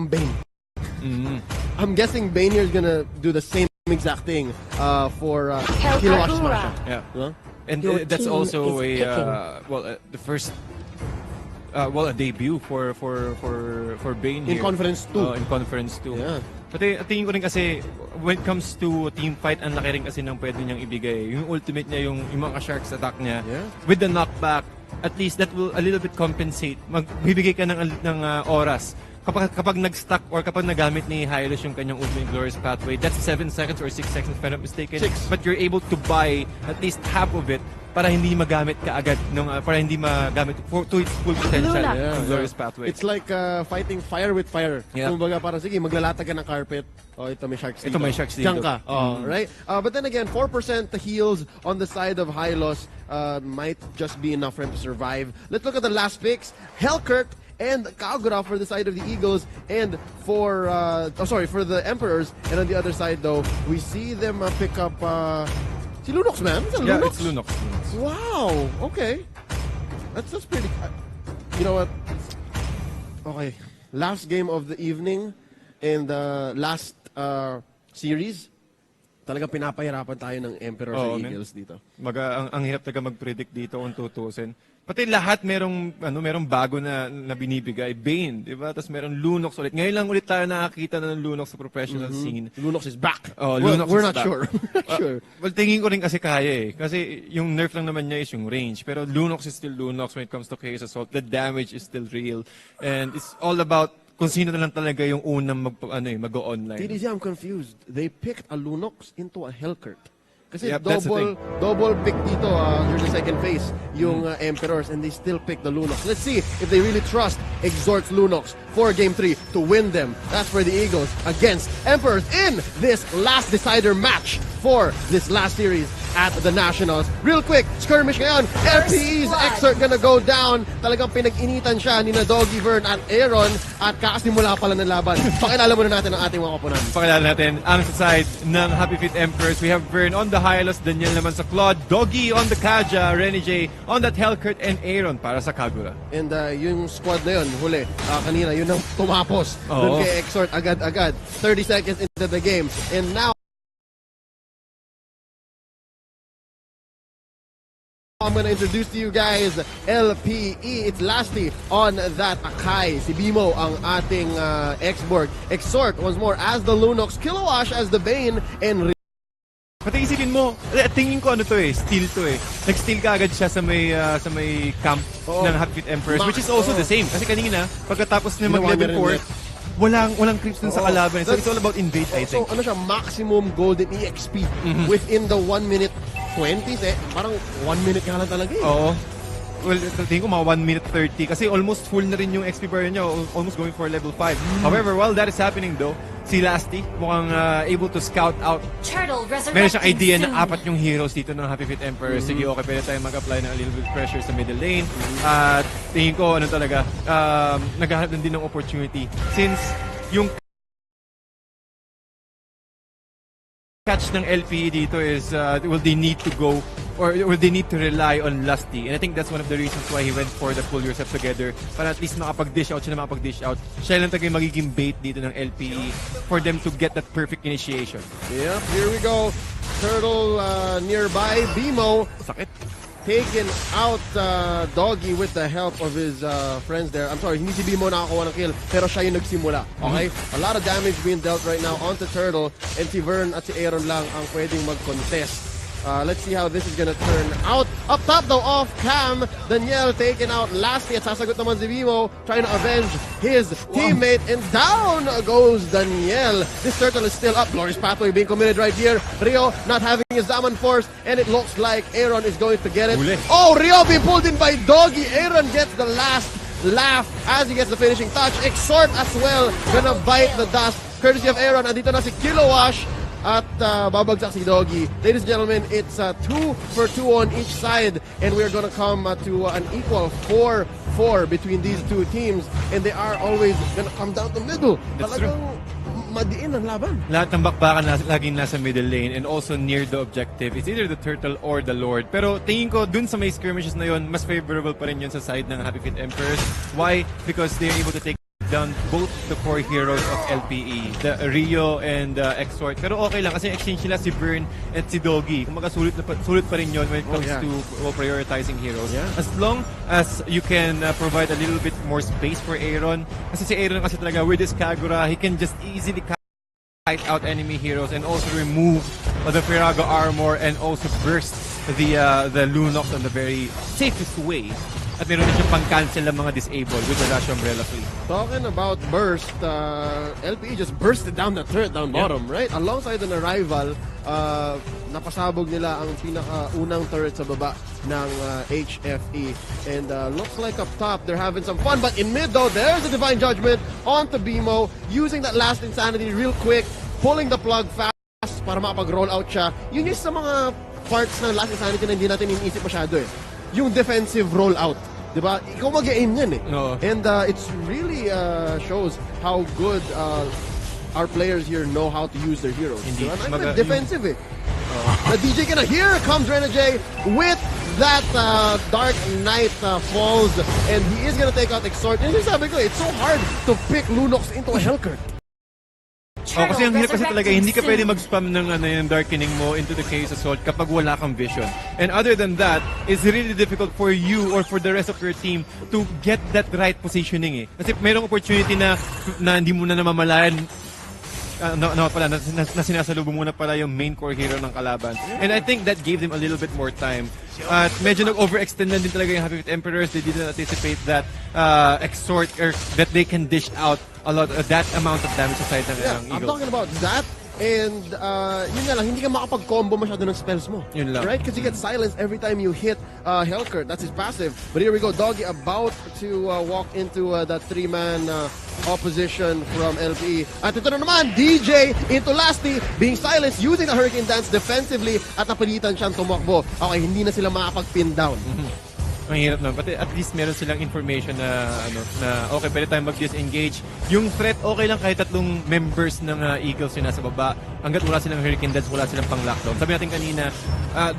from Bane. I'm guessing Bane here is gonna do the same exact thing for Kilowatt Smash. Yeah. Huh? And that's also the first a debut for Bane in here. Conference 2. In Conference 2. Yeah. Pati tingin ko rin kasi when it comes to team fight, ang laki rin kasi ng pwede niyang ibigay. Yung ultimate niya, yung mga Sharks attack niya, with the knockback, at least that will a little bit compensate. Magbibigay ka ng oras. Kapag nag-stuck or kapag nagamit ni Hylos yung kanyang ultimate glorious pathway, that's 7 seconds or 6 seconds if I'm not mistaken. 6. But you're able to buy at least half of it para hindi magamit kaagad para hindi magamit to its full potential ng glorious pathway. It's like fighting fire with fire. Yeah. Kumbaga parang sige, maglalatag ka ng carpet. Oh, ito may sharks dito. Ito may sharks dito. Diyan ka. Right? But then again, 4% heals on the side of Hylos might just be enough for him to survive. Let's look at the last picks. Hellkirk and Kagura for the side of the Eagles, and for the Emperors. And on the other side, though, we see them pick up si Lunox, man. Is that Yeah, Lunox? it's Lunox. Wow. Okay. That's pretty. You know what? Okay. Last game of the evening in the last series. Talagang pinapahirapan tayo ng Emperor sa Eagles dito. Ang hirap talaga mag-predict dito kung tutusin. Pati lahat merong bago na binibigay. Bane, di ba? Tapos merong Lunox ulit. Ngayon lang ulit tayo nakakita na ng Lunox sa professional scene. Lunox is back. Lunox we're is not back. sure. Sure. Well, tingin ko rin kasi kaya eh. Kasi yung nerf lang naman niya is yung range. Pero Lunox is still Lunox when it comes to Chaos Assault. The damage is still real. And it's all about kung sino na lang talaga yung unang mag-online. TDZ, I'm confused. They picked a Lunox into a Hellkirk. Kasi that's the double pick dito during the second phase yung Emperors, and they still pick the Lunox. Let's see if they really trust Exhort's Lunox for Game 3 to win them. That's for the Eagles against Emperors in this last decider match for this last series at the Nationals. Real quick, skirmish ngayon. LPE's Exhort gonna go down. Talagang pinag-initan siya ni na Doggy Vern at Aaron at kakasimula pala ng laban. Pakilala muna natin ang ating mga koponan. Pakilala natin ang sa side ng Happy Feet Emperors. We have Vern on the Hylos, Daniel naman sa Claude, Doggy on the Kaja, Renny J on that Hellkurt, and Aaron para sa Kagura. And yung squad na yun, huli, kanina, yun ang tumapos dun kay Exhort agad-agad. 30 seconds into the game. And now, I'm gonna introduce to you guys LPE. It's Lasty on that Akai. Si Bimo ang ating X-Borg. Exhort once more as the Lunox, Kilowash as the Bane, and Pati isipin mo, tingin ko ano to eh, steal to eh. Nag-steal ka agad siya sa may camp ng Happy Feet Emperors, which is also the same. Kasi kanina, pagkatapos niya mag-level 4, walang creeps dun sa kalaban. So it's all about invade, I think. So ano siya, maximum golden EXP within the 1 minute 20s eh. Parang 1 minute nga lang talaga eh. Oo. Well, tingin ko mga 1 minute 30 kasi almost full na rin yung XP bar niya, almost going for level 5. However, while that is happening though, si Lasty mukhang able to scout out. Meron siyang idea na 4 yung heroes dito ng Happy Feet Emperor. Sige, okay, pwede tayo mag-apply ng a little bit pressure sa middle lane. At tingin ko, ano talaga, naghahanap din ng opportunity. Since yung catch ng LPE dito is will they need to go or will they need to rely on Lusty, and I think that's one of the reasons why he went for the full yourself together para at least makapag-dish out siya na makapag-dish out. Siya lang talaga yung magiging bait dito ng LPE for them to get that perfect initiation. Yep, here we go. Turtle nearby. Bimo Sakit. taken out Doggy with the help of his friends there. I'm sorry, hindi si Bimo nakakuha ng kill, pero siya yung nagsimula. Okay? A lot of damage being dealt right now onto Turtle, and si Vern at si Aaron lang ang pwedeng mag-contest. Let's see how this is gonna turn out. Up top though, off cam, Daniel taken out lastly at sasagot naman si Bimo, trying to avenge his teammate, and down goes Daniel. This turtle is still up. Glorious pathway being committed right here. Rio not having his Zaman force, and it looks like Aaron is going to get it. Oh, Rio being pulled in by Doggy. Aaron gets the last laugh as he gets the finishing touch. Exhort as well, gonna bite the dust courtesy of Aaron. Andito na si Kilowash at babagsak si Doggy. Ladies and gentlemen, it's 2 for 2 on each side, and we're gonna come to an equal 4-4 between these two teams, and they are always gonna come down the middle. Talagang madiin ang laban. Lahat ng bakbakan laging nasa middle lane and also near the objective. It's either the Turtle or the Lord. Pero tingin ko, dun sa may skirmishes na yon, mas favorable pa rin yun sa side ng Happy Feet Emperors. Why? Because they're able to take down both the core heroes of LPE, the Rio and Exort. Pero okay lang kasi exchange nila si Vern at si Doggy. Kung sulit pa rin yun when it comes to prioritizing heroes. Yeah. As long as you can provide a little bit more space for Aaron. Kasi si Aaron kasi talaga with his Kagura, he can just easily kite out enemy heroes and also remove the Firaga armor and also burst the Lunox on the very safest way. At meron din siyang pang-cancel ng mga disabled with the Rush Umbrella Fleet. Talking about burst, LPE just bursted down the turret down bottom, right? Alongside an arrival, napasabog nila ang pinaka-unang turret sa baba ng HFE. And looks like up top, they're having some fun. But in mid though, there's a Divine Judgment onto BMO, using that last Insanity real quick, pulling the plug fast para makapag-roll out siya. Yun yung sa mga parts ng last Insanity na hindi natin iniisip masyado eh. Yung defensive rollout. Diba? Ikaw mag-aim yan eh. No. And it's really shows how good our players here know how to use their heroes. Indeed. Diba? Defensive eh. The DJ ka na. Here comes Renajay with that Dark Knight falls, and he is gonna take out Exort. And yung sabi ko, it's so hard to pick Lunox into a Hellcurt. Kasi ang hirap kasi talaga, hindi ka pwede mag-spam ng yung darkening mo into the Chaos Assault kapag wala kang vision. And other than that, it's really difficult for you or for the rest of your team to get that right positioning eh. Kasi mayroong opportunity na hindi mo na namamalayan na sinasalubong muna pala yung main core hero ng kalaban. And I think that gave them a little bit more time. At medyo nag-overextend na din talaga yung Happy with Emperors. They didn't anticipate that Exort or that they can dish out a lot that amount of damage aside ng Eagles. I'm talking about that. And yun nga lang, hindi ka makapag-combo masyado ng spells mo. Yun lang. Right? Because you get silenced every time you hit Hellcurt. That's his passive. But here we go. Doggy about to walk into that 3-man opposition from LPE. At ito na naman, DJ into Lasty, being silenced using the Hurricane Dance defensively at napilitan siyang tumakbo. Okay, hindi na sila makapag-pin down. Ang hirap naman. Pati at least meron silang information na okay, pwede tayong mag-disengage. Yung threat, okay lang kahit tatlong members ng Eagles yung nasa baba. Hanggat wala silang Hurricane Dance, wala silang pang-lockdown. Sabi natin kanina,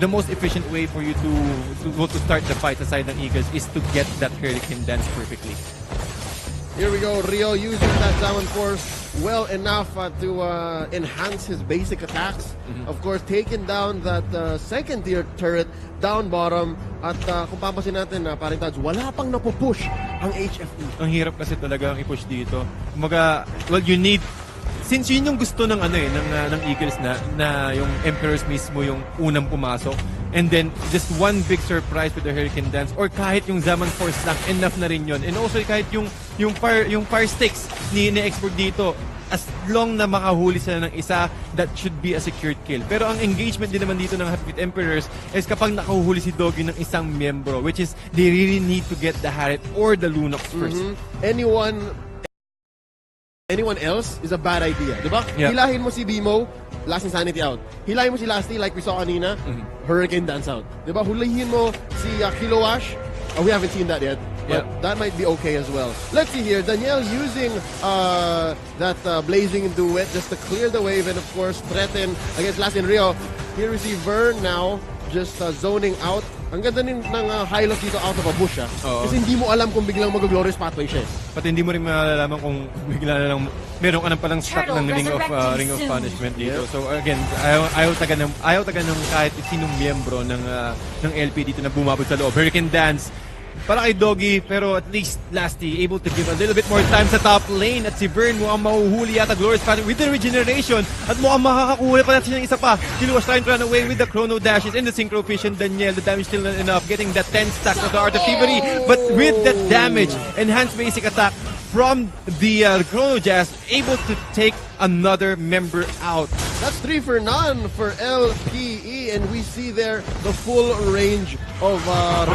the most efficient way for you to start the fight aside ng Eagles is to get that Hurricane Dance perfectly. Here we go, Rio using that Diamond Force well enough to enhance his basic attacks. Of course, taking down that second tier turret down bottom. At kung papasin natin, paring Tads, wala pang napupush ang HFE. Ang hirap kasi talaga ang i-push dito. Kumaga, well, you need, since yun yung gusto ng ng Eagles na yung Emperors mismo yung unang pumasok, and then just one big surprise with the Hurricane Dance, or kahit yung Zaman Force lang, enough na rin yun. And also kahit yung fire sticks ni Export dito, as long na makahuli sila ng isa, that should be a secured kill. Pero ang engagement din naman dito ng Happy with Emperors is kapag nakahuli si Doggy ng isang miyembro, which is they really need to get the Harriet or the Lunox first. Anyone else is a bad idea, di ba? Yeah. Hilahin mo si BMO, last Insanity out. Hilahin mo si Lasty like we saw kanina, Hurricane Dance out. Di ba? Hulihin mo si Kilowash. We haven't seen that yet, but that might be okay as well. Let's see here. Danielle using that Blazing Duet just to clear the wave and of course threaten against Lasty and Rio. Here we see Vern now just zoning out. Ang ganda ng high-loss dito out of a bush. Kasi hindi mo alam kung biglang mag-glorious pathway siya. Pati hindi mo rin malalaman kung bigla na lang meron ka nang palang stock ng Ring of Punishment dito. So again, ayaw taga ng kahit sinong miyembro ng LP dito na bumabot sa loob. Hurricane Dance para kay Doggy, pero at least Lasty able to give a little bit more time sa top lane. At si Vern mukhang mahuhuli yata Glorious Pattern with the regeneration, at mukhang makakakuha pa natin ng isa pa. Kiluwas trying to run away with the Chrono Dashes and the Synchro Vision. Danielle, the damage still not enough, getting that 10 stack of the Art of Thievery, but with that damage, enhanced basic attack from the Chrono Jazz, able to take another member out. That's 3 for none for LPE, and we see there the full range of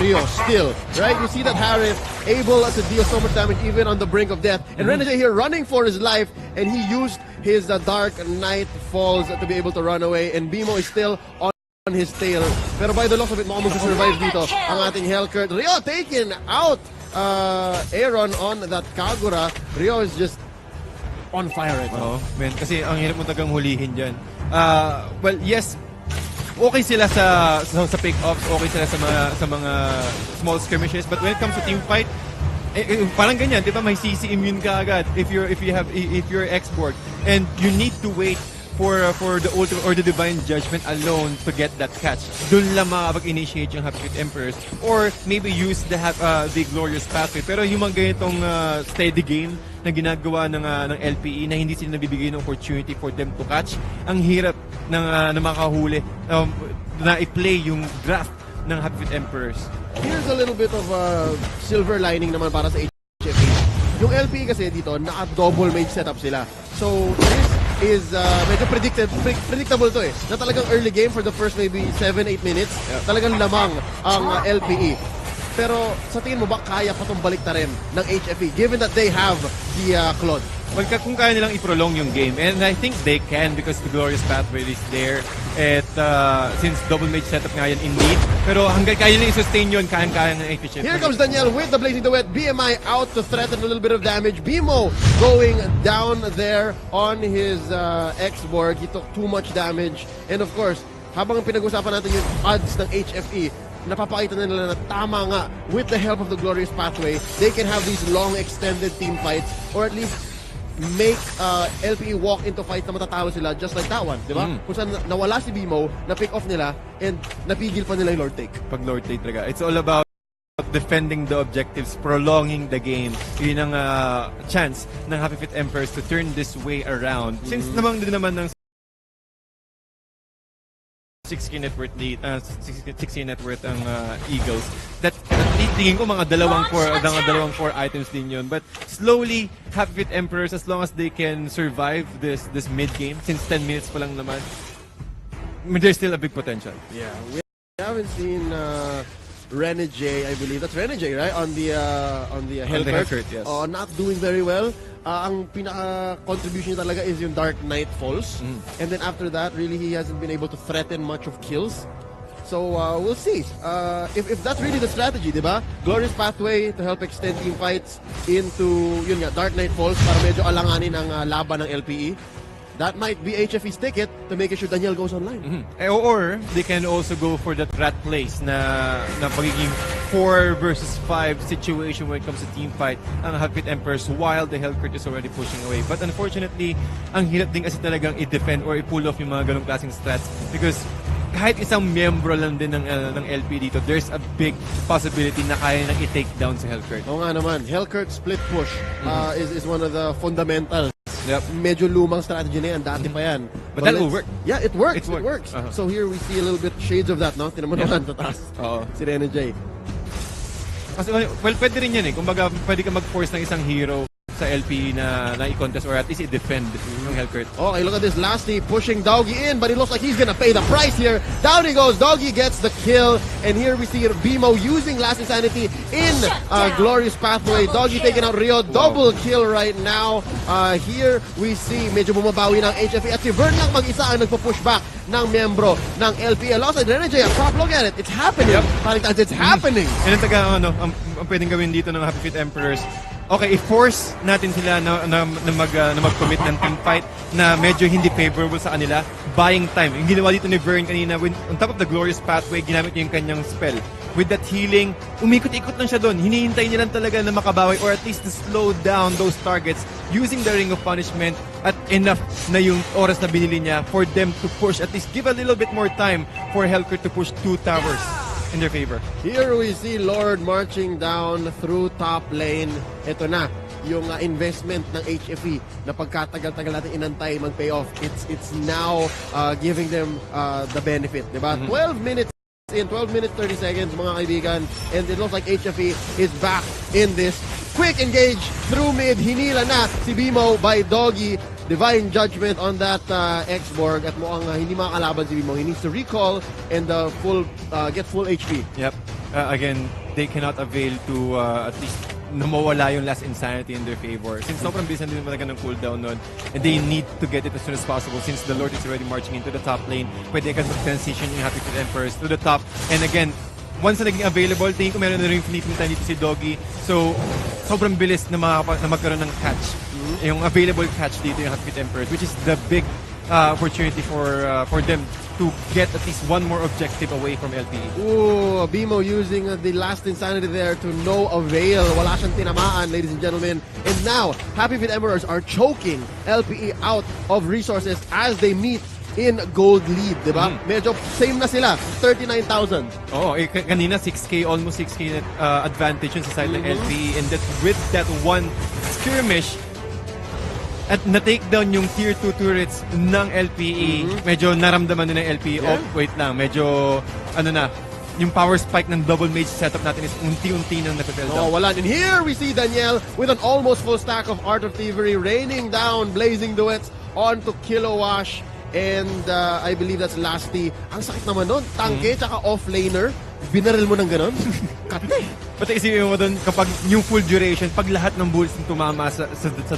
Rio still, right? You see that Harris able to deal so much damage even on the brink of death. And Renajay here running for his life, and he used his Dark Knight Falls to be able to run away, and BMO is still on his tail. Pero by the looks of it, mukhang mag-survive dito ang ating Hellcurt. Rio taken out. Aaron on that Kagura. Rio is just on fire right now. Man, kasi ang hirap mo tagang hulihin dyan. Well, yes, okay sila sa pick-offs, okay sila sa mga small skirmishes, but when it comes to team fight, parang ganyan, di ba? May CC immune ka agad if you're X-Borg. And you need to wait for the ultimate or the divine judgment alone to get that catch. Doon lang makapag-initiate yung Happy Feet Emperors or maybe use the glorious pathway. Pero yung mga ganitong steady game na ginagawa ng LPE na hindi sila nabibigay ng opportunity for them to catch, ang hirap ng makahuli na i-play yung draft ng Happy Feet Emperors. Here's a little bit of a silver lining naman para sa HFA. Yung LPE kasi dito, naka-double mage setup sila. So, this is medyo predictable to na talagang early game for the first maybe 7-8 minutes, talagang lamang ang LPE. Pero sa tingin mo ba kaya pa itong baliktarin ng HFE given that they have the Claude? Well, kung kaya nilang i-prolong yung game, and I think they can because the glorious pathway is there at since double mage setup nga yan indeed. Pero hanggang kaya nilang i-sustain yun, kaya ng HFE. Here comes Daniel with the Blazing Duet. BMI out to threaten a little bit of damage. Bimo going down there on his X-Borg. He took too much damage. And of course, habang pinag-usapan natin yung odds ng HFE, napapakita na nila na tama nga with the help of the glorious pathway, they can have these long extended team fights or at least make LPE walk into fights na matatalo sila just like that one, di ba? Kung saan nawala si Bimo, na-pick off nila, and napigil pa nila yung Lord Take. Pag Lord Take talaga, it's all about defending the objectives, prolonging the game. Yun ang chance ng Happy Feet Emperors to turn this way around. Since namang din naman ng 6K net worth lead, 6K net worth ang Eagles. That tingin ko mga dalawang core items din yun. But slowly, Happy Feet Emperors, as long as they can survive this mid game, since 10 minutes pa lang naman, there's still a big potential. Yeah, we haven't seen Renegade, I believe that's Renegade, right? On the Hellcurt, yes. Not doing very well. Ang pinaka-contribution niya talaga is yung Dark Knight Falls. And then after that, really he hasn't been able to threaten much of kills. So we'll see. If that's really the strategy, di ba? Glorious Pathway to help extend team fights into yun nga, Dark Knight Falls para medyo alanganin ang laban ng LPE. That might be HFE's ticket to make sure Daniel goes online. Or they can also go for that rat place na pagiging 4 versus 5 situation when it comes to team fight ang Happy Feet Emperors while the Hellcurt is already pushing away. But unfortunately, ang hirap din kasi talagang i-defend or i-pull off yung mga ganong klaseng strats because kahit isang miyembro lang din ng LP dito, there's a big possibility na kaya nang i-take down sa Hellcurt. Oo nga naman, Hellcurt split push is one of the fundamentals. Yep. Medyo lumang strategy na yan, dati pa yan. But that will work. Yeah, it works. It works. So here we see a little bit shades of that, no? Tinan mo naman sa taas. Si Renegade. Kasi, well, pwede rin yan eh. Kumbaga, pwede ka mag-force ng isang hero sa LP na i-contest or at least i-defend yung Hellcurt. Okay, look at this. Lasty pushing Doggy in, but it looks like he's gonna pay the price here. Down he goes. Doggy gets the kill. And here we see Bimo using Last Insanity in Glorious Pathway. Doggy taking out Rio. Double kill right now. Here we see medyo bumabawi ng HFE at si Vern lang mag-isa ang nagpo-push back ng miyembro ng LP. Alongside Renegade, a prop look at it. It's happening. It's happening. And ang pwedeng gawin dito ng Happy Feet Emperors, okay, i-force natin sila na mag-commit ng team fight na medyo hindi favorable sa kanila. Buying time. Yung ginawa dito ni Vern kanina, on top of the Glorious Pathway, ginamit niya yung kanyang spell. With that healing, umikot-ikot lang siya doon. Hinihintay niya lang talaga na makabawi or at least to slow down those targets using the Ring of Punishment at enough na yung oras na binili niya for them to push. At least give a little bit more time for Hellcurt to push 2 towers in their favor. Here we see Lord marching down through top lane. Ito na, yung investment ng HFE na pagkatagal-tagal natin inantay mag-pay off. It's now giving them the benefit, diba? 12 minutes in 12 minutes 30 seconds mga kaibigan, and it looks like HFE is back in this. Quick engage through mid, hinila na si Bimo by Doggy. Divine Judgment on that X-Borg at mukhang hindi makakalaban si Bimo. He needs to recall and get full HP. Yep. Again, they cannot avail to at least mawala yung Last Insanity in their favor. Since sobrang bisan din talaga ng cooldown nun, and they need to get it as soon as possible since the Lord is already marching into the top lane. Pwede ka mag-transition yung Happy Feet Emperors to the top. And again, once na naging available, tingin ko meron na rin fleeting time dito si Doggy. So, sobrang bilis na magkaroon ng catch. Yung available catch dito yung Happy Feet Emperors, which is the big opportunity for them to get at least one more objective away from LPE. Ooh, Bimo using the last insanity there to no avail. Wala siyang tinamaan, ladies and gentlemen. And now, Happy Feet Emperors are choking LPE out of resources as they meet in gold lead, di ba? Medyo same na sila, 39,000. Oh, kanina 6K, almost 6K advantage yun sa side ng LPE. And that with that one skirmish, at na-take down yung tier 2 turrets ng LPE, medyo naramdaman na ng LPE, oh, wait lang, medyo, yung power spike ng double mage setup natin is unti-unti nang napipel down. Oh, wala. And here we see Daniel with an almost full stack of Art of Thievery raining down blazing duets onto Kilowash. And I believe that's Lasty. Ang sakit naman nun. Tangke, tsaka off-laner. Binaril mo ng ganon. Kate. Pati isipin mo doon, kapag yung full duration, pag lahat ng bullets yung tumama sa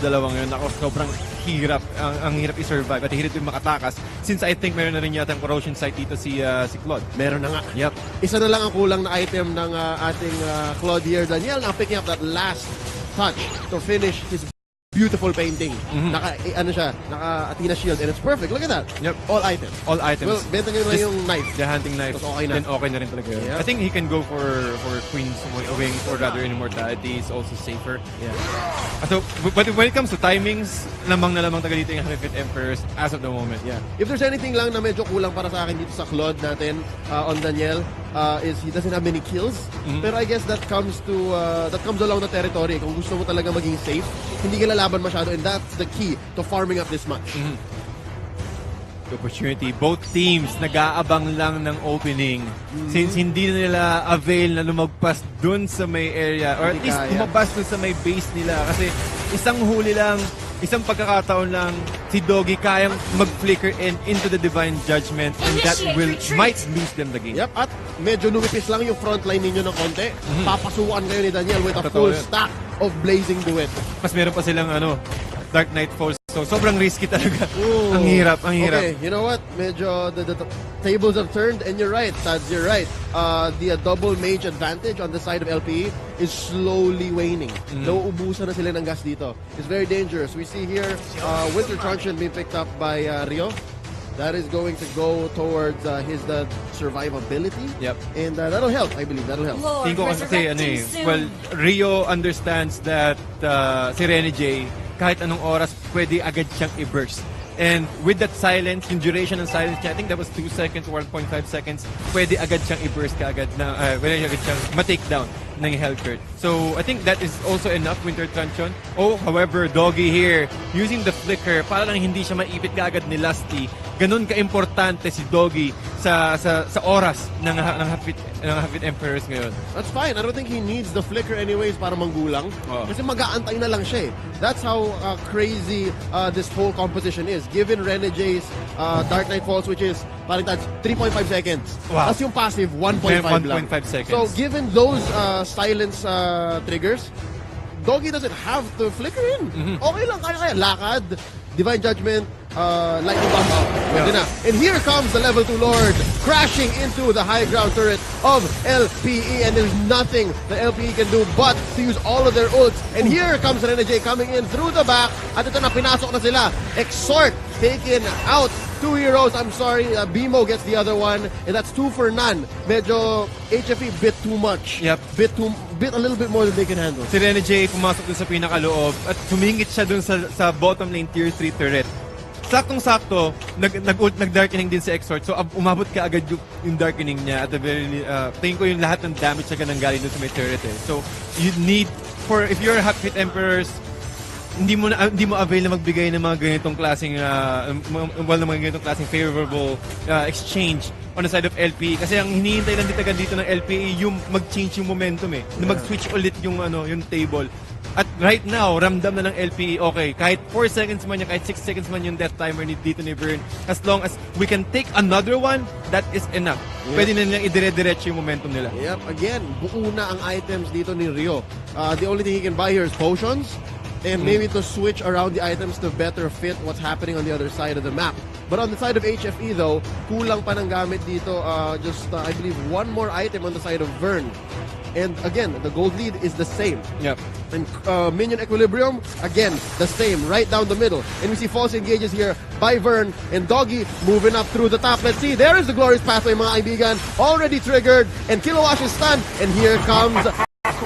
dalawang yun, ako, sobrang hirap. Ang hirap i-survive at hirap yung makatakas. Since I think meron na rin yata ang corrosion site dito si Claude. Meron na nga. Yep. Isa na lang ang kulang na item ng ating Claude here. Daniel now picking up that last touch to finish his beautiful painting. Naka Athena shield and it's perfect. Look at that. Yep. All items. All items. Well, benta nyo na yung knife. The hunting knife. Tapos okay na. Then okay na rin talaga yun. Yeah. I think he can go for Queen's Wings or rather Immortality is also safer. Yeah. So, but when it comes to timings, lamang na lamang taga dito yung Happy Feet Emperors as of the moment. Yeah. If there's anything lang na medyo kulang para sa akin dito sa Claude natin on Daniel, is he doesn't have many kills. Pero I guess that comes along the territory. Kung gusto mo talaga maging safe, hindi ka lalaban masyado, and that's the key to farming up this match. The opportunity. Both teams nag-aabang lang ng opening since hindi na nila avail na lumagpas dun sa may area or at least lumabas dun sa may base nila kasi isang huli lang, isang pagkakataon lang si Doggy kayang mag-flicker into the Divine Judgment and that might lose them the game. Yep, at medyo lumipis lang yung frontline ninyo ng konti. Papasukan kayo ni Daniel with a full stack of blazing duet. Mas meron pa silang Dark Knight Falls. So sobrang risky talaga. Ang hirap, ang hirap. Okay, you know what? Medyo the tables have turned and you're right, Tads, you're right. The double mage advantage on the side of LPE is slowly waning. Nauubusan na sila ng gas dito. It's very dangerous. We see here Winter Truncheon being picked up by Rio. That is going to go towards his survivability. Yep. And that'll help, I believe. That'll help. Tingin ko kasi well, Rio understands that si Rene J, kahit anong oras, pwede agad siyang i-burst. And with that silence, yung duration ng silence niya, I think that was 2 seconds or 1.5 seconds, pwede agad siyang i-burst kaagad na, pwede agad siyang ma-take down ng Hellcurt. So, I think that is also enough, Winter Truncheon. Oh, however, Doggy here, using the flicker, para lang hindi siya maipit kaagad ni Lasty. Ganun ka-importante si Doggy sa oras ng Happy Feet Emperors ngayon. That's fine. I don't think he needs the flicker anyways para manggulang. Kasi mag-aantay na lang siya eh. That's how crazy this whole composition is. Given Rene J's Dark Knight Falls, which is parang 3.5 seconds. Wow. Tapos yung passive, 1.5 lang. 1.5 seconds. So given those silence triggers, Doggy doesn't have to flicker in. Okay lang, kaya. Lakad, Divine Judgment, lightning bomb out. Pwede na. And here comes the level 2 Lord crashing into the high ground turret of LPE, and there's nothing the LPE can do but to use all of their ults. And here comes Rene J coming in through the back. At ito na, pinasok na sila. Exhort taken out. 2 heroes, I'm sorry. Bimo gets the other one, and that's 2 for none. Medyo HFE bit too much. Yep. Bit a little bit more than they can handle. Si Rene J pumasok dun sa pinakaloob at sumingit siya dun sa bottom lane tier 3 turret. Saktong-sakto, nag-darkening din si Exort. So, umabot ka agad yung darkening niya. At the very, tingin ko yung lahat ng damage na nanggaling dun sa may turret eh. So, you need, if you're Happy Feet Emperors, hindi mo avail na magbigay ng mga ganitong klaseng favorable exchange on the side of LPE kasi ang hinihintay lang dito ng LPE yung mag-change yung momentum eh, na mag-switch ulit yung table. At right now, ramdam na ng LPE, okay, kahit 4 seconds man yan, kahit 6 seconds man yung death timer dito ni Vern, as long as we can take another one, that is enough. Yes. Pwede na nilang idire-diretso yung momentum nila. Yep, again, buo na ang items dito ni Rio. The only thing he can buy here is potions, and maybe to switch around the items to better fit what's happening on the other side of the map. But on the side of HFE though, kulang pa ng gamit dito, I believe one more item on the side of Vern. And again, the gold lead is the same. Yep. And minion equilibrium, again, the same, right down the middle. And we see false engages here by Vern and Doggy moving up through the top. Let's see, there is the glorious pathway, mga kaibigan. Already triggered, and Kilowash is stunned. And here comes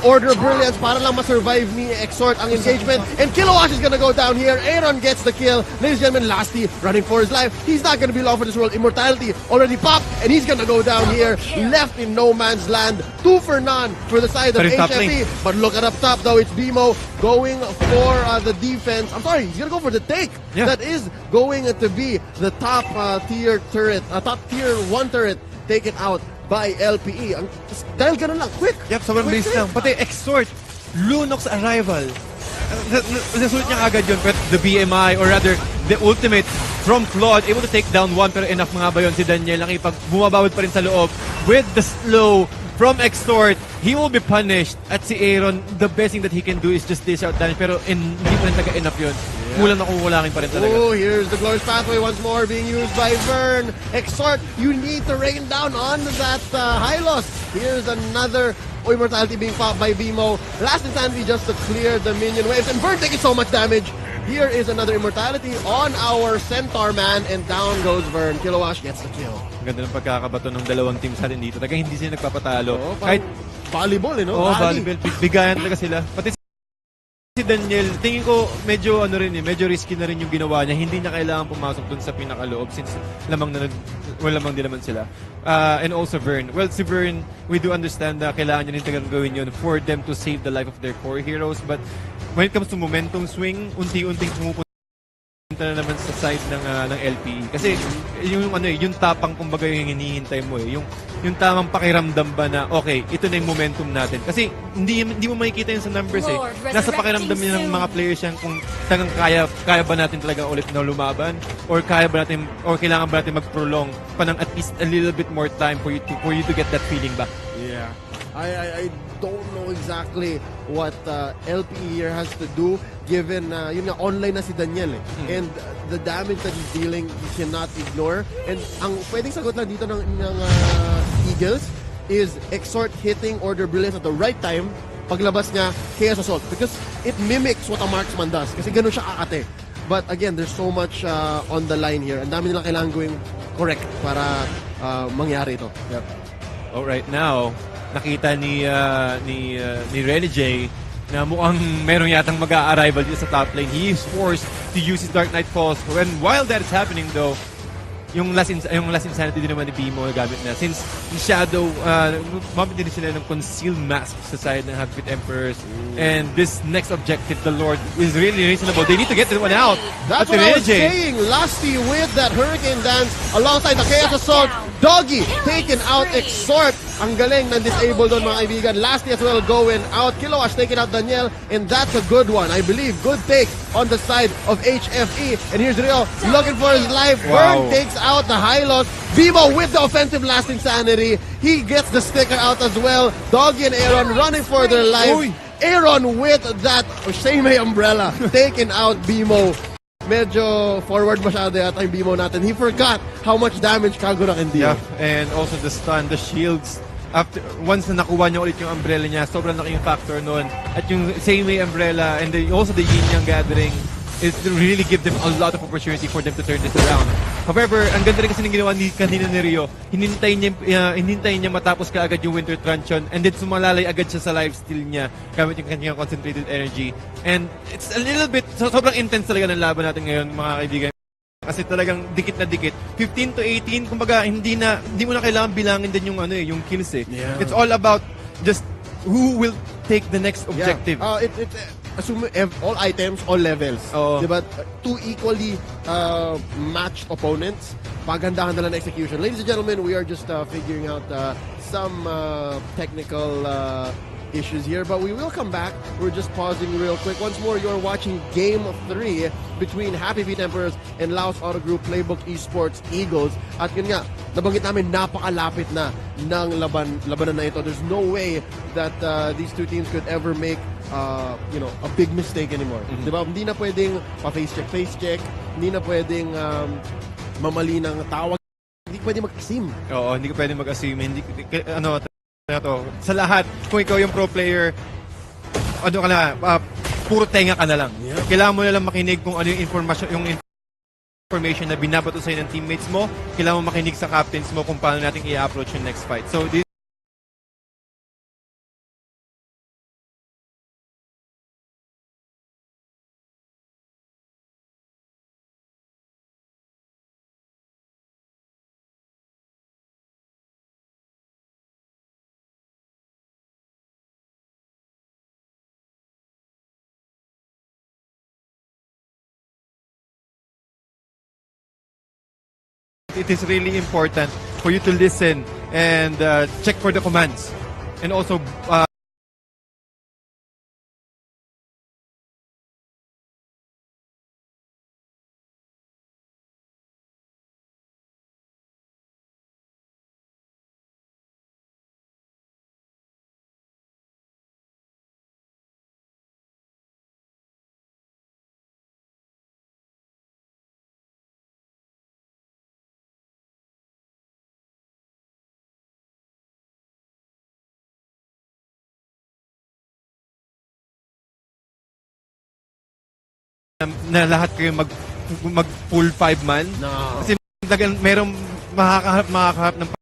Order of Brilliance para lang ma-survive ni Exhort ang engagement. And Kilowash is gonna go down here. Aaron gets the kill. Ladies and gentlemen, Lasty running for his life. He's not gonna be long for this world. Immortality already popped, and he's gonna go down here. Left in no man's land. 2 for none for the side of But it's top HFE. lane. But look at up top though, it's BMO going for the defense. I'm sorry, he's gonna go for the take. Yeah. That is going to be the top tier turret, top tier 1 turret taken out by LPE. Dahil ganun lang, quick. Yep, sobrang Quick bilis save. lang. Pati Exhort, Lunox arrival. Nasulit niya agad yun. But the BMI, or rather, the ultimate from Claude, able to take down one, pero enough mga ba yun si Daniel. Nakipag bumabawid pa rin sa loob. With the slow from Exhort, he will be punished. At si Aaron, the best thing that he can do is just dish out damage. Pero hindi pa rin taga-enough yun. Kulang na kumulangin pa rin talaga. Oh, here's the glorious pathway once more being used by Vern. Exhort, you need to rain down on that high loss. Here's another immortality being popped by BMO. Last insanity just to clear the minion waves. And Vern taking so much damage. Here is another immortality on our Centaur man. And down goes Vern. Kilowash gets the kill. Ang ganda ng pagkakabato ng dalawang teams natin dito. Talaga hindi sila nagpapatalo. Oh, Kahit, volleyball, you know? oh, Rally. volleyball. Bigayan talaga sila. Pati si Daniel, tingin ko medyo medyo risky na rin yung ginawa niya. Hindi niya kailangan pumasok dun sa pinakaloob since lamang din naman sila. And also Vern. Well, si Vern, we do understand na kailangan niya rin talagang gawin yun for them to save the life of their core heroes. But when it comes to momentum swing, unti-unting pumupunta na naman sa side ng LPE. Kasi yung tapang kumbaga yung hinihintay mo eh. Yung tamang pakiramdam ba na okay, ito na yung momentum natin. Kasi hindi mo makikita yun sa numbers eh. Nasa pakiramdam niya ng mga players yan kung tangang kaya ba natin talaga ulit na lumaban or kaya ba natin or kailangan ba natin mag-prolong pa ng at least a little bit more time for you to get that feeling back. Yeah. I don't know exactly what LPE here has to do given yun nga online na si Daniel eh. And the damage that he's dealing he cannot ignore. And ang pwedeng sagot lang dito ng Eagles is Exhort hitting Order Brilliance at the right time paglabas niya Chaos Assault because it mimics what a marksman does kasi ganun siya kakate. But again, there's so much on the line here. Ang dami nilang kailangan gawing correct para mangyari ito. Yep. Oh, right now, nakita ni Renny J na mukhang meron yatang mag-a-arrival dito sa top lane. He is forced to use his Dark Knight Pulse. While that is happening though, yung last insanity din naman ni BMO gamit na. Since in Shadow, mabit din sila ng concealed mask sa side ng Habit Emperors. And this next objective, the Lord, is really reasonable. They need to get this one out. That's what I was saying. Lasty with that Hurricane Dance alongside the Chaos Assault. Doggy taken out Exhort. Ang galing ng disable doon mga kaibigan. Lasty as well going out. Kilowash taking out Daniel. And that's a good one. I believe good take on the side of HFE. And here's Rio looking for his life. Wow. Vern takes out the high loss. Bimo with the offensive lasting sanity. He gets the sticker out as well. Doggy and Aaron running for their life. Uy. Aaron with that Shame umbrella taking out Bimo. Medyo forward masyado yata yung Bimo natin. He forgot how much damage Kagura can deal. Yeah, and also the stun, the shields. Once na nakuha niya ulit yung umbrella niya, sobrang laking factor noon. At yung same way umbrella and also the Yin Yang Gathering, it really give them a lot of opportunity for them to turn this around. However, ang ganda rin kasi ng ginawa kanina ni Rio, hinintay niya matapos kaagad yung Winter Truncheon and then sumalalay agad siya sa lifesteal niya gamit yung kanyang concentrated energy. And it's a little bit, sobrang intense talaga ng laban natin ngayon mga kaibigan. Kasi talagang dikit na dikit. 15 to 18, kumbaga hindi mo na kailangan bilangin din yung kills eh. Yeah. It's all about just who will take the next objective. Yeah. Assume all items, all levels. Oo. Diba? Two equally matched opponents. Pagandahan na lang execution. Ladies and gentlemen, we are just figuring out some technical issues here, but we will come back. We're just pausing real quick. Once more, you're watching Game 3 between Happy Feet Emperors and Laos Auto Group Playbook Esports Eagles. At yun nga, nabanggit namin napakalapit na ng labanan na ito. There's no way that these two teams could ever make a big mistake anymore. Mm-hmm. Diba? Hindi na pwedeng pa-face check. Hindi na pwedeng mamali ng tawag. Hindi pwedeng mag-assume. Oo, hindi ka pwedeng mag-assume. Sa lahat, kung ikaw yung pro player, ano ka na, puro tenga ka na lang. Yeah. Kailangan mo na lang makinig kung ano yung information na binabato sa'yo ng teammates mo. Kailangan mo makinig sa captains mo kung paano natin i-approach yung next fight. So, it is really important for you to listen and check for the commands. And also, na lahat kayo mag full 5-man. No. Kasi merong makakaharap ng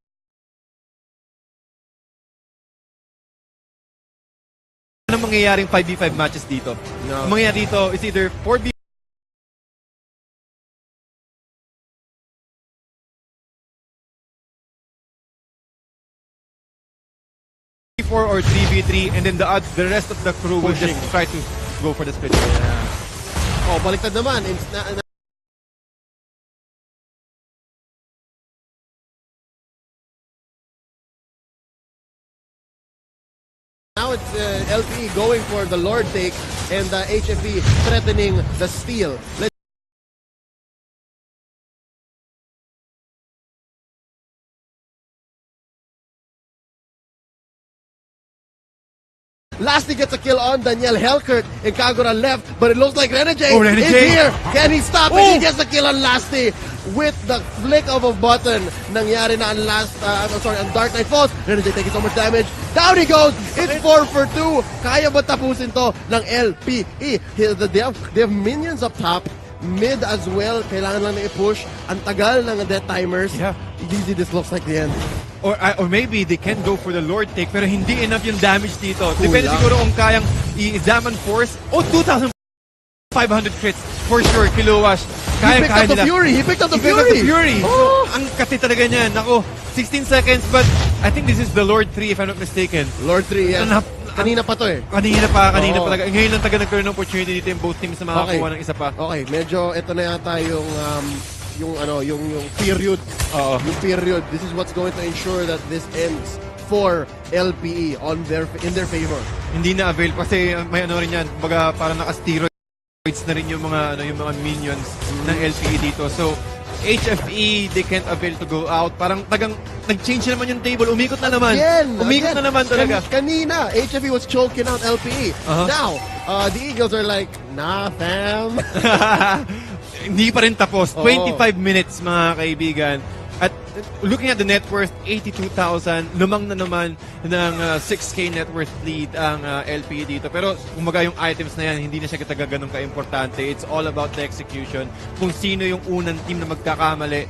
ano mangyayaring 5v5 matches dito. No. Ang mangyayari dito is either 4v4 or 3v3, and then the rest of the crew will just try to go for the split. Oh, baliktad naman. Now it's LPE going for the Lord take and HFE threatening the steal. Lasty gets a kill on Daniel Helkert and Kagura left, but it looks like Renegade is here. Can he stop it? He gets a kill on Lasty with the flick of a button. Nangyari na ang ang Dark Knight falls. Renegade taking so much damage. Down he goes. It's 4 for 2. Kaya ba tapusin to ng LPE? They have minions up top. Mid as well. Kailangan lang na i-push. Ang tagal ng death timers. Yeah. Easy, this looks like the end. Or maybe they can go for the Lord take pero hindi enough yung damage dito. Cool Depende lang. siguro kung kayang i-examine force. 2,500 crits for sure, Kilowash. He picked up the Fury. He picked up the Fury. Oh. Ang kati talaga niyan. Ako, 16 seconds but I think this is the Lord 3 if I'm not mistaken. Lord 3, yeah. Kanina pa to eh. Kanina pa talaga. Ngayon lang taga nagkaroon ng opportunity dito yung both teams na makakuha ng isa pa. Okay, medyo ito na yata yung period. Yung period. This is what's going to ensure that this ends for LPE in their favor. Hindi na avail kasi may ano rin yan. Baga parang naka-steroids na rin yung mga minions ng LPE dito. So HFE, they can't avail to go out. Parang nag-change naman yung table. Umikot na naman. Umikot na naman talaga. Kanina, HFE was choking out LPE. Now, the Eagles are like, nah, fam. Hindi pa rin tapos. 25 minutes, mga kaibigan. At looking at the net worth, 82,000. Lumang na naman ng 6K net worth lead ang LPE dito. Pero kumaga yung items na yan, hindi na siya kitaga ganun ka-importante. It's all about the execution. Kung sino yung unang team na magkakamali,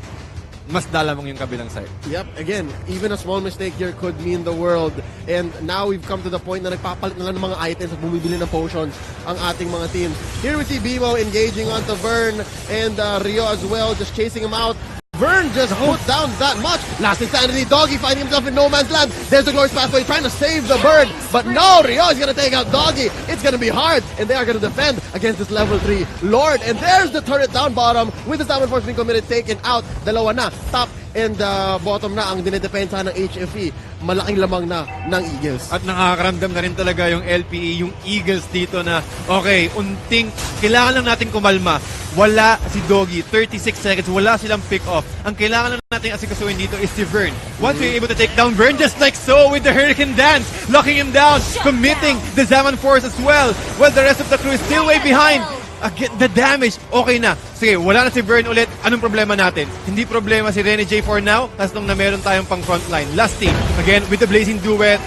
mas dalamang yung kabilang side. Yep, again, even a small mistake here could mean the world. And now we've come to the point na nagpapalit na lang ng mga items at bumibili ng potions ang ating mga teams. Here we see Bimo engaging onto Vern and Rio as well, just chasing him out. Vern just put down that much. Last insanity, Doggy finding himself in no man's land. There's the Glorious Pathway trying to save the bird. But no, Rio is going to take out Doggy. It's going to be hard. And they are going to defend against this level 3 Lord. And there's the turret down bottom with the Salmon Force being committed, taken out. Dalawa na. Top and bottom na ang dinedepensa ng HFE. Malaking lamang na ng Eagles. At nakakaramdam na rin talaga yung LPE, yung Eagles dito na, okay, unting, kailangan lang natin kumalma. Wala si Doggy, 36 seconds, wala silang pick-off. Ang kailangan lang natin asikasuhin dito is si Vern. Once we're able to take down Vern, just like so with the Hurricane Dance, locking him down, committing the Zaman Force as well, while the rest of the crew is still way behind. Again, the damage, okay na. Sige, wala na si Vern ulit. Anong problema natin? Hindi problema si Rene J for now, as long na meron tayong pang frontline. Lasty, again, with the Blazing Duet,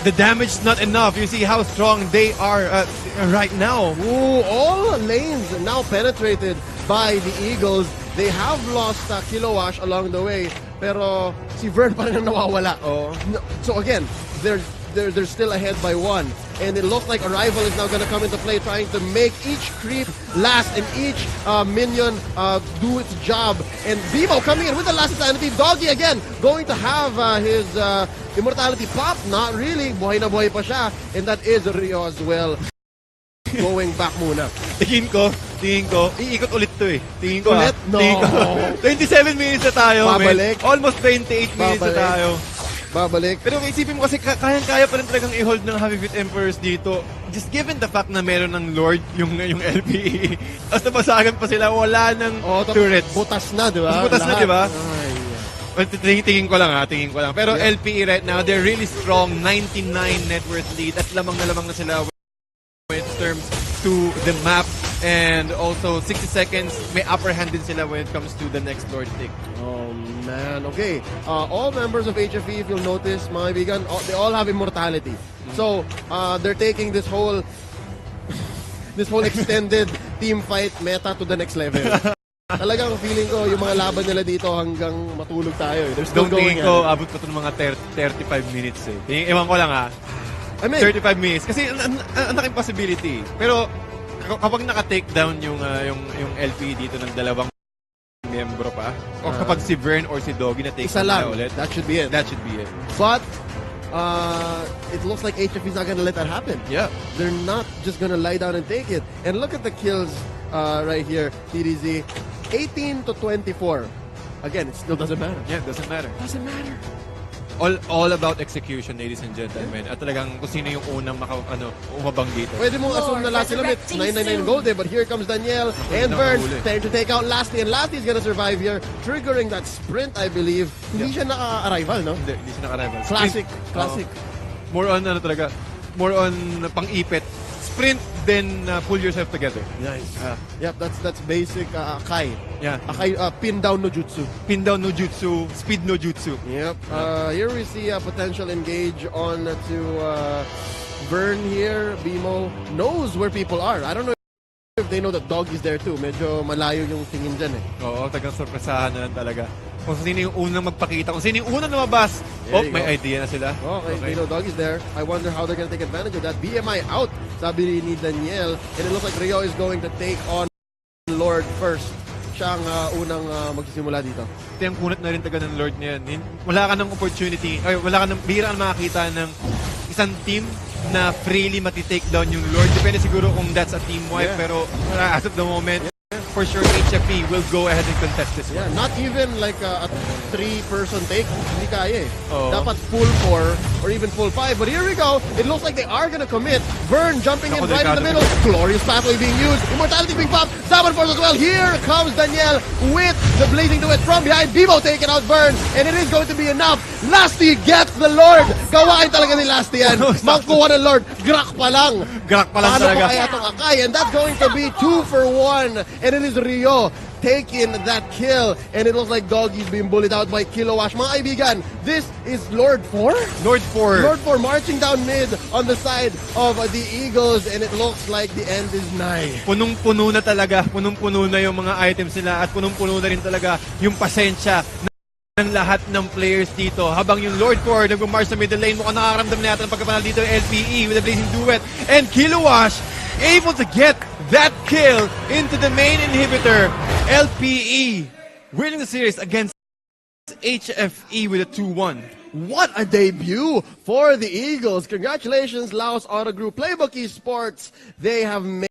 the damage is not enough. You see how strong they are right now. Ooh, all lanes now penetrated by the Eagles. They have lost Kilowash along the way, pero si Vern pa rin ang nawawala. Oh. So again, they're still ahead by 1. And it looks like Arrival is now going to come into play, trying to make each creep last and each minion do its job. And Bimo coming in with the last sanity. Doggy again going to have his immortality pop. Not really. Buhay na buhay pa siya. And that is Rio as well. Going back muna. Tingin ko, iikot ulit to eh. Tingin ko Ulit? No. Tingin ko, 27 minutes na tayo. Babalik. Man. Almost 28 minutes na tayo. Babalik. Pero isipin mo kasi kaya pa rin talagang i-hold ng Heavyweight Emperors dito. Just given the fact na meron ng Lord yung LPE. Tapos nabasagan pa sila, wala ng turrets. Butas na, di ba? Butas na, di ba? Ay. Well, tingin ko lang. Pero LPE right now, they're really strong. 99 net worth lead. At lamang na sila when it terms to the map. And also, 60 seconds, may upper hand din sila when it comes to the next Lord pick. Oh, man. Okay. All members of HFE, if you'll notice, mga kaibigan, they all have immortality. So, they're taking this whole extended team fight meta to the next level. Talagang feeling ko, yung mga laban nila dito hanggang matulog tayo. They're still going. Ko, abot ko ito ng mga 35 minutes eh. Ewan ko lang I mean, 35 minutes. Kasi ang laking possibility. Pero, kapag naka-take down yung LP dito ng dalawang membro pa, o kapag si Vern or si Doggy na take isa lang ulit, that should be it. But it looks like HFE is not gonna let that happen. Yeah. They're not just gonna lie down and take it. And look at the kills right here, TDZ. 18 to 24. Again, it still doesn't matter. Yeah, it doesn't matter. Doesn't matter. All about execution, ladies and gentlemen. At talagang kung sino yung unang umabang dito. Pwede mong assume na last sila with 999 gold eh, but here comes Danielle and Vern trying to take out Lasty, and Lasty's gonna survive here, triggering that sprint, I believe. Hindi siya naka-arrival, no? Hindi siya naka-arrival. Classic. More on pang-ipit. Sprint, then pull yourself together. Nice. Yep, that's basic Akai. Yeah. Akai, pin down no jutsu. Pin down no jutsu, speed no jutsu. Yep. Here we see a potential engage on to Vern here. Bimo knows where people are. I don't know if they know that Doggy's there too. Medyo malayo yung tingin dyan eh. Oo, tagang sorpresahan na lang talaga. Kung sino yung unang magpakita, kung sino yung unang lumabas, may idea na sila. Okay, they know Doggy's there. I wonder how they're gonna take advantage of that. BMI out, sabi ni Danielle. And it looks like Rio is going to take on Lord first. Siya ang unang magsisimula dito. Ito yung kunat na rin taga ng Lord niyan. Wala ka ng opportunity, bihira ka makakita ng isang team na freely matitake down yung Lord. Depende siguro kung that's a team wipe, pero as of the moment, for sure HFE will go ahead and contest this one. Yeah, not even like a 3-person take. Hindi kaya eh. Oo. Dapat full 4 or even full 5. But here we go. It looks like they are gonna commit. Vern jumping in right in the middle. Glorious pathway being used. Immortality being popped. Zaman Force as well. Here comes Danielle with the blazing duet from behind. Bimo taking out Vern. And it is going to be enough. Lasty gets the Lord. Gawain talaga ni Lasty yan. Magkuha ng Lord. Grak pa lang. Paano talaga. pa kaya itong Akai? And that's going to be 2 for 1. And it is Rio taking that kill, and it looks like Doggy's being bullied out by Kilowash. Mga kaibigan, this is Lord 4? Lord 4. Lord 4 marching down mid on the side of the Eagles, and it looks like the end is nigh. Punong-puno na talaga. Punong-puno na yung mga items nila at punong-puno na rin talaga yung pasensya ng lahat ng players dito. Habang yung Lord 4 nag-march sa middle lane, mukhang nakakaramdam na yata ng pagkapanal dito yung LPE with the blazing duet. And Kilowash able to get that kill into the main inhibitor. LPE winning the series against HFE with a 2-1. What a debut for the Eagles. Congratulations, Laos Auto Group. Playbook Esports. They have made